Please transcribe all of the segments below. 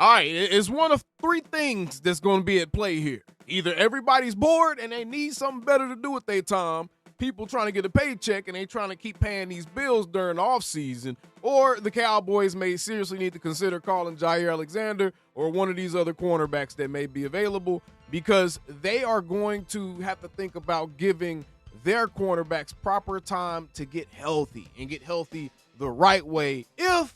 All right, it's one of three things that's going to be at play here. Either everybody's bored and they need something better to do with their time, people trying to get a paycheck and they trying to keep paying these bills during the offseason, or the Cowboys may seriously need to consider calling Jair Alexander or one of these other cornerbacks that may be available, because they are going to have to think about giving their cornerbacks proper time to get healthy and get healthy the right way. If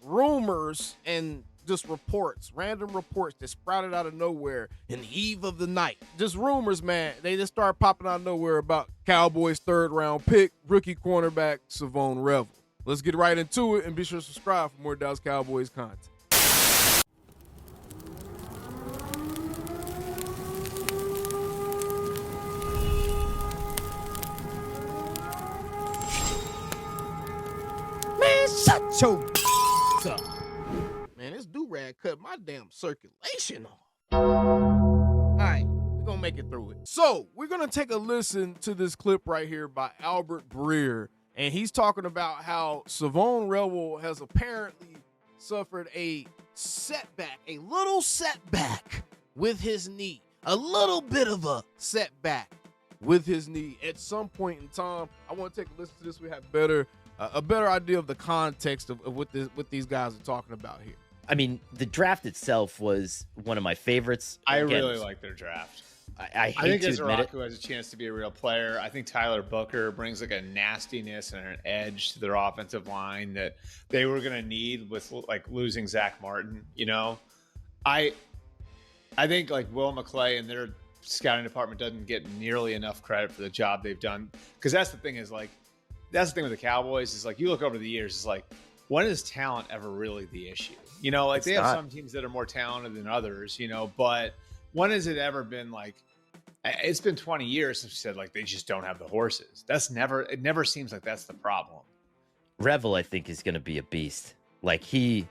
rumors and just reports, random reports that sprouted out of nowhere in the eve of the night, just rumors, man, they just start popping out of nowhere about Cowboys' third-round pick, rookie cornerback Savion Revel. Let's get right into it, and be sure to subscribe for more Dallas Cowboys content. Man, shut your up. Man, this do-rag cut my damn circulation off. All right, we're going to make it through it. So, we're going to take a listen to this clip right here by Albert Breer, and he's talking about how Savion Revel has apparently suffered a setback, a little setback with his knee. A little bit of a setback with his knee at some point in time. I want to take a listen to this. We have a better idea of the context of what these guys are talking about here. I mean, the draft itself was one of my favorites. I really like their draft. I hate think to admit it. Izaraku has a chance to be a real player. I think Tyler Booker brings like a nastiness and an edge to their offensive line that they were going to need with like losing Zach Martin. You know, I think like Will McClay and their scouting department doesn't get nearly enough credit for the job they've done, because that's the thing with the Cowboys is like, you look over the years, it's like, when is talent ever really the issue? You know, like they have some teams that are more talented than others, you know, but when has it ever been like, it's been 20 years since we said like they just don't have the horses. It never seems like that's the problem. Revel, I think, is going to be a beast. Like he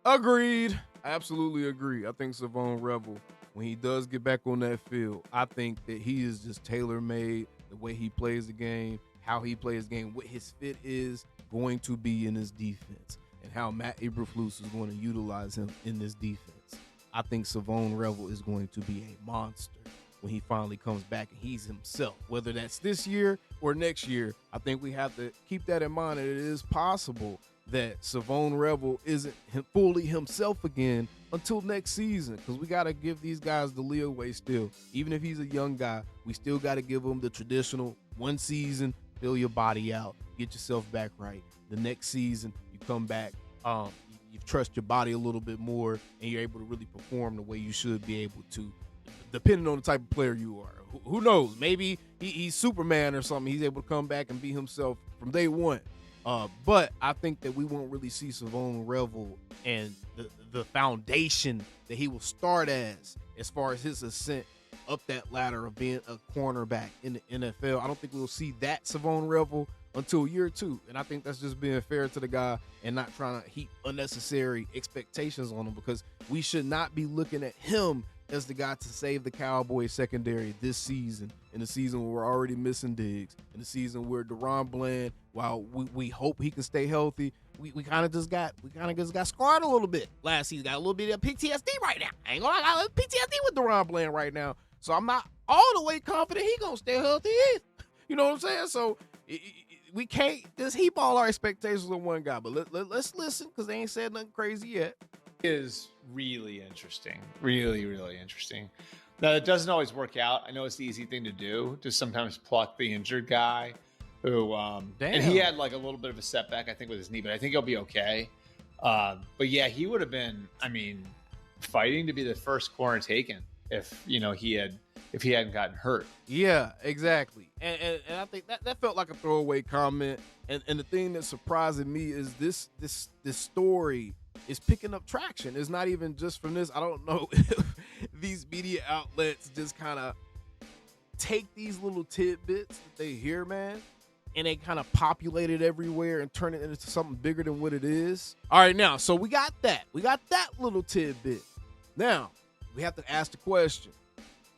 Agreed. I absolutely agree. I think Savion Revel, when he does get back on that field, I think that he is just tailor-made. The way he plays the game, how he plays the game, what his fit is going to be in his defense, and how Matt Eberflus is going to utilize him in this defense. I think Savion Revel is going to be a monster when he finally comes back and he's himself. Whether that's this year or next year, I think we have to keep that in mind, that it is possible that Savion Revel isn't fully himself again until next season, because we got to give these guys the leeway still. Even if he's a young guy, we still got to give him the traditional one season, fill your body out, get yourself back right. The next season, you come back, you trust your body a little bit more, and you're able to really perform the way you should be able to, depending on the type of player you are. Who knows? Maybe he's Superman or something. He's able to come back and be himself from day one. But I think that we won't really see Savion Revel and the foundation that he will start as far as his ascent up that ladder of being a cornerback in the NFL. I don't think we'll see that Savion Revel until year two. And I think that's just being fair to the guy and not trying to heap unnecessary expectations on him, because we should not be looking at him as the guy to save the Cowboys secondary this season, in the season where we're already missing Diggs, in the season where Deron Bland, while we hope he can stay healthy, we kind of just got scarred a little bit last season. Got a little bit of PTSD right now. I ain't gonna lie, I got PTSD with Deron Bland right now. So I'm not all the way confident he gonna stay healthy either. You know what I'm saying? So we can't just heap all our expectations on one guy. But let's listen, because they ain't said nothing crazy yet. It is really interesting. Really, really interesting. Now, it doesn't always work out. I know it's the easy thing to do, to sometimes pluck the injured guy who, and he had like a little bit of a setback, I think, with his knee, but I think he'll be okay. But yeah, he would have been, fighting to be the first corner taken if he hadn't gotten hurt. Yeah, exactly. And I think that felt like a throwaway comment. And the thing that's surprising me is this story is picking up traction. It's not even just from this. I don't know if these media outlets just kind of take these little tidbits that they hear, man, and they kind of populate it everywhere and turn it into something bigger than what it is. All right, now, so we got that little tidbit. Now, we have to ask the question,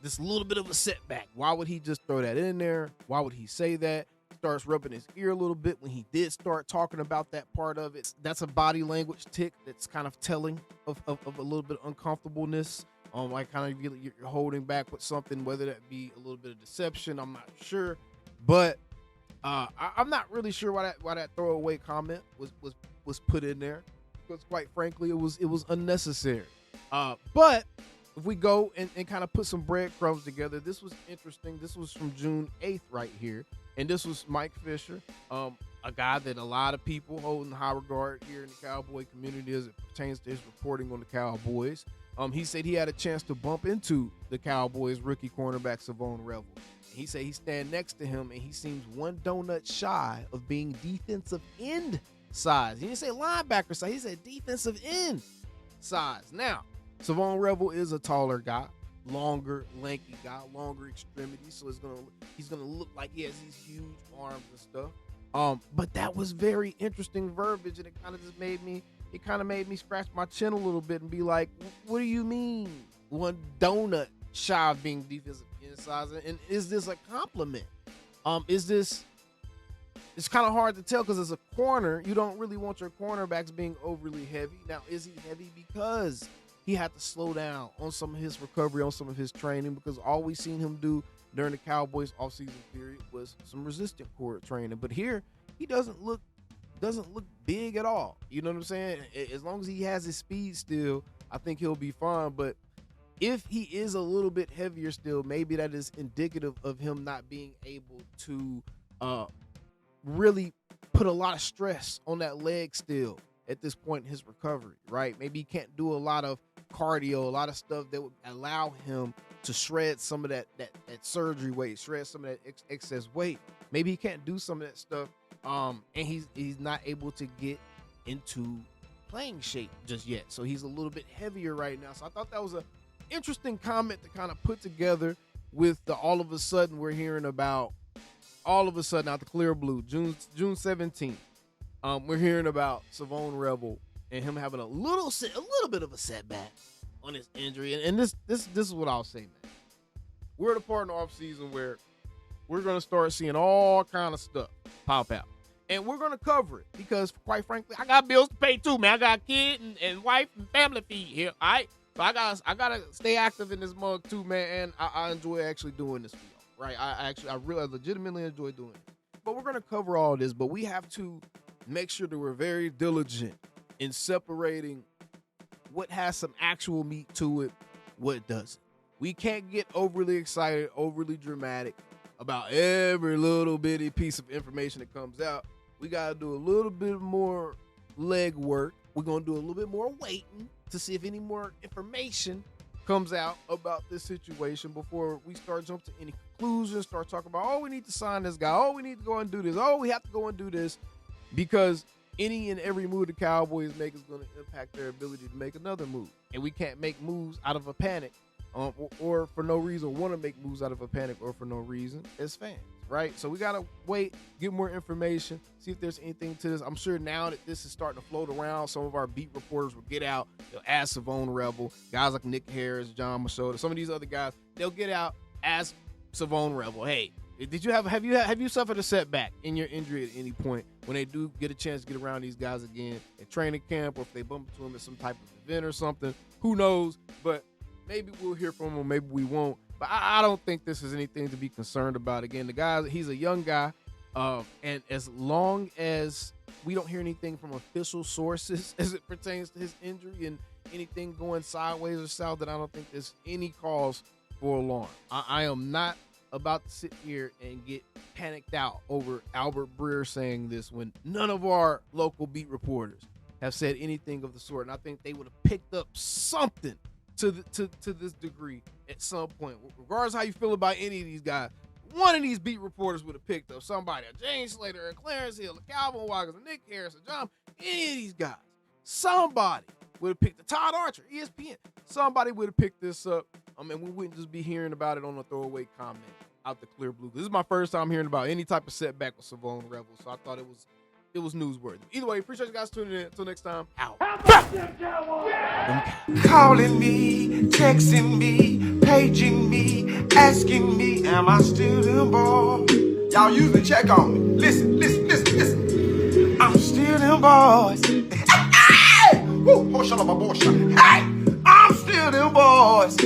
this little bit of a setback, why would he just throw that in there? Why would he say that? starts rubbing his ear a little bit when he did start talking about that part of it. That's a body language tick that's kind of telling of a little bit of uncomfortableness. Like kind of you're holding back with something, whether that be a little bit of deception. I'm not sure, but I'm not really sure why that throwaway comment was put in there, because quite frankly it was unnecessary. But if we go and kind of put some breadcrumbs together, this was interesting. This was from June 8th right here. And this was Mike Fisher, a guy that a lot of people hold in high regard here in the Cowboy community as it pertains to his reporting on the Cowboys. He said he had a chance to bump into the Cowboys rookie cornerback Savion Revel. He said he stand next to him and he seems one donut shy of being defensive end size. He didn't say linebacker size. He said defensive end size. Now, Savion Revel is a taller guy, longer, lanky guy, longer extremities, so he's gonna look like he has these huge arms and stuff. But that was very interesting verbiage, and it kind of made me scratch my chin a little bit and be like, what do you mean one donut shy of being defensive end size? And is this a compliment? It's kind of hard to tell, because as a corner, you don't really want your cornerbacks being overly heavy. Now, is he heavy because he had to slow down on some of his recovery, on some of his training? Because all we seen him do during the Cowboys offseason period was some resistant core training. But here, he doesn't look big at all. You know what I'm saying? As long as he has his speed still, I think he'll be fine. But if he is a little bit heavier still, maybe that is indicative of him not being able to really put a lot of stress on that leg still at this point in his recovery, right? Maybe he can't do a lot of cardio, a lot of stuff that would allow him to shred some of that surgery weight, shred some of that excess weight. Maybe he can't do some of that stuff, and he's not able to get into playing shape just yet. So he's a little bit heavier right now. So I thought that was an interesting comment to kind of put together with the all of a sudden we're hearing about, all of a sudden out the clear blue, June 17th. We're hearing about Savion Revel and him having a little bit of a setback on his injury. And this is what I'll say, man. We're at a part in the offseason where we're going to start seeing all kind of stuff pop out. And we're going to cover it because, quite frankly, I got bills to pay too, man. I got a kid and wife and family feed here, all right? So I gotta stay active in this mug too, man. And I enjoy actually doing this for y'all, right? I really legitimately enjoy doing it. But we're going to cover all this, but we have to make sure that we're very diligent in separating what has some actual meat to it, what doesn't. We can't get overly excited, overly dramatic about every little bitty piece of information that comes out. We got to do a little bit more leg work. We're going to do a little bit more waiting to see if any more information comes out about this situation before we start jumping to any conclusions, start talking about, oh, we need to sign this guy. Oh, we need to go and do this. Oh, we have to go and do this. Because any and every move the Cowboys make is going to impact their ability to make another move. And we can't make moves out of a panic or for no reason, want to make moves out of a panic or for no reason as fans, right? So we got to wait, get more information, see if there's anything to this. I'm sure now that this is starting to float around, some of our beat reporters will get out. They'll ask Savion Revel, guys like Nick Harris, John Machota, some of these other guys, they'll get out, ask Savion Revel, hey, did you have you suffered a setback in your injury at any point when they do get a chance to get around these guys again at training camp, or if they bump into them at some type of event or something? Who knows? But maybe we'll hear from him, maybe we won't. But I don't think this is anything to be concerned about. Again, the guy, he's a young guy, and as long as we don't hear anything from official sources as it pertains to his injury and anything going sideways or south, then I don't think there's any cause for alarm. I am not about to sit here and get panicked out over Albert Breer saying this when none of our local beat reporters have said anything of the sort. And I think they would have picked up something to this degree at some point. Regardless of how you feel about any of these guys, one of these beat reporters would have picked up somebody, a James Slater, a Clarence Hill, a Calvin Watkins, a Nick Harris, a John, any of these guys. Somebody would have picked the Todd Archer, ESPN. Somebody would have picked this up. And we wouldn't just be hearing about it on a throwaway comment out the clear blue. This is my first time hearing about any type of setback with Savion Revel, so I thought it was newsworthy. Either way, appreciate you guys tuning in. Until next time, out. Calling me, texting me, paging me, asking me, am I still the ball? Y'all usually check on me. Listen. I'm still them boys. Hey! Woo! Hey! I'm still them boys.